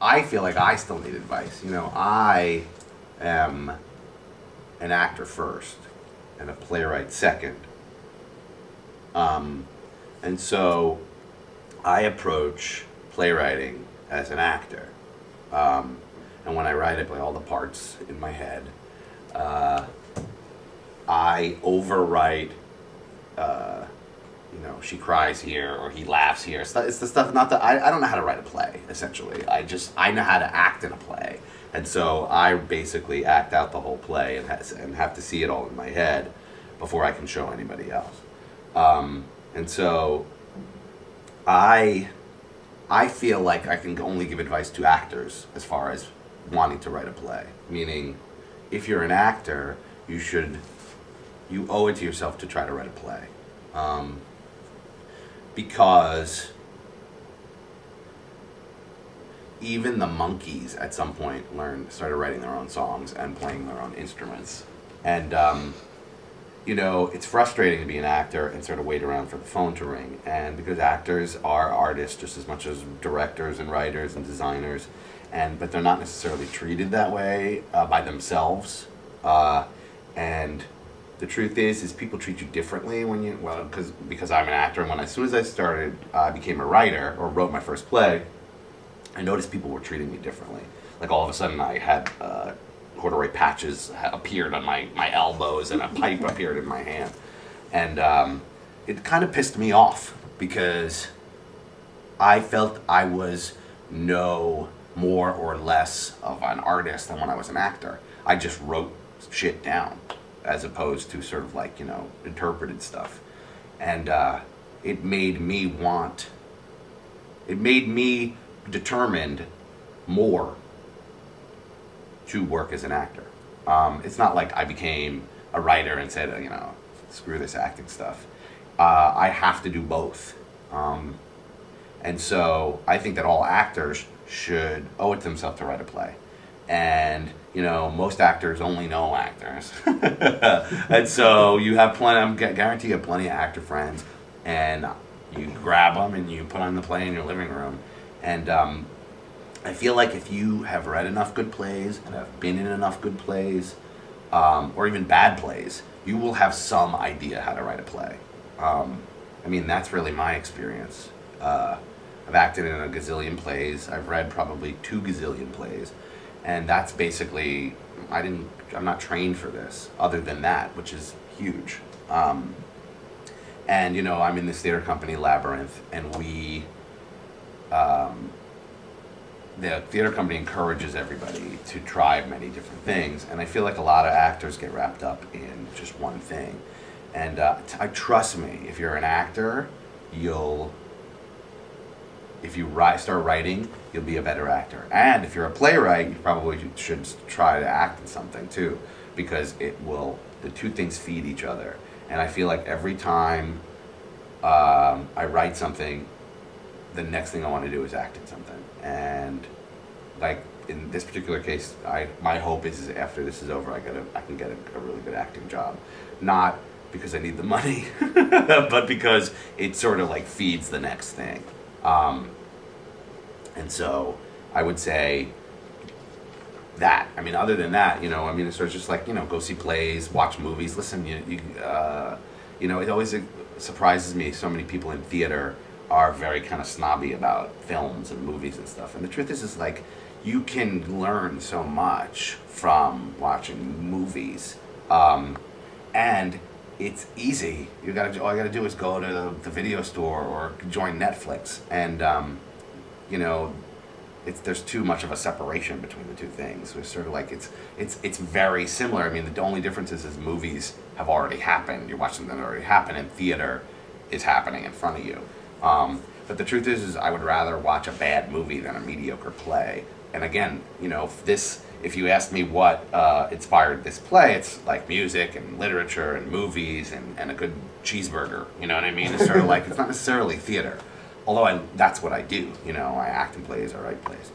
I feel like I still need advice. You know, I am an actor first and a playwright second. Um, and so I approach playwriting as an actor. Um, and when I write, I play all the parts in my head. Uh, I overwrite, uh, she cries here or he laughs here. It's the stuff, not that, I don't know how to write a play, essentially. I know how to act in a play. And so I basically act out the whole play and have to see it all in my head before I can show anybody else. And so I feel like I can only give advice to actors as far as wanting to write a play. Meaning, if you're an actor, you owe it to yourself to try to write a play. Because even the monkeys at some point started writing their own songs and playing their own instruments. And it's frustrating to be an actor and sort of wait around for the phone to ring. And because actors are artists just as much as directors and writers and designers, but they're not necessarily treated that way by themselves. And the truth is people treat you differently because I'm an actor. And as soon as I became a writer or wrote my first play, I noticed people were treating me differently. Like all of a sudden I had corduroy patches appeared on my elbows and a pipe appeared in my hand. And it kind of pissed me off because I felt I was no more or less of an artist than when I was an actor. I just wrote shit down as opposed to sort of like, interpreted stuff. And it made me determined more to work as an actor. It's not like I became a writer and said, screw this acting stuff. I have to do both. And so I think that all actors should owe it to themselves to write a play. And, most actors only know actors. And so you have guarantee you have plenty of actor friends, and you grab them and you put on the play in your living room. And I feel like if you have read enough good plays and have been in enough good plays, or even bad plays, you will have some idea how to write a play. That's really my experience. I've acted in a gazillion plays. I've read probably 2 gazillion plays. And that's basically, I'm not trained for this, other than that, which is huge. And, I'm in this theater company, Labyrinth, and the theater company encourages everybody to try many different things, and I feel like a lot of actors get wrapped up in just one thing. And trust me, if you're an actor, if you start writing, you'll be a better actor. And if you're a playwright, you probably should try to act in something too, because the two things feed each other. And I feel like every time I write something, the next thing I want to do is act in something. And like in this particular case, my hope is after this is over, I can get a really good acting job. Not because I need the money, but because it sort of like feeds the next thing. And so I would say that. Other than that, it's sort of just like, go see plays, watch movies, listen. It always surprises me. So many people in theater are very kind of snobby about films and movies and stuff. And the truth is like, you can learn so much from watching movies. And it's easy. All you gotta do is go to the video store or join Netflix. And, there's too much of a separation between the two things. It's sort of like, it's very similar. The only difference is movies have already happened. You're watching them already happen, and theater is happening in front of you. But the truth is I would rather watch a bad movie than a mediocre play. And again, if you ask me what inspired this play, it's like music and literature and movies and a good cheeseburger. You know what I mean? It's sort of like, it's not necessarily theater. Although that's what I do. I act in plays, I write plays.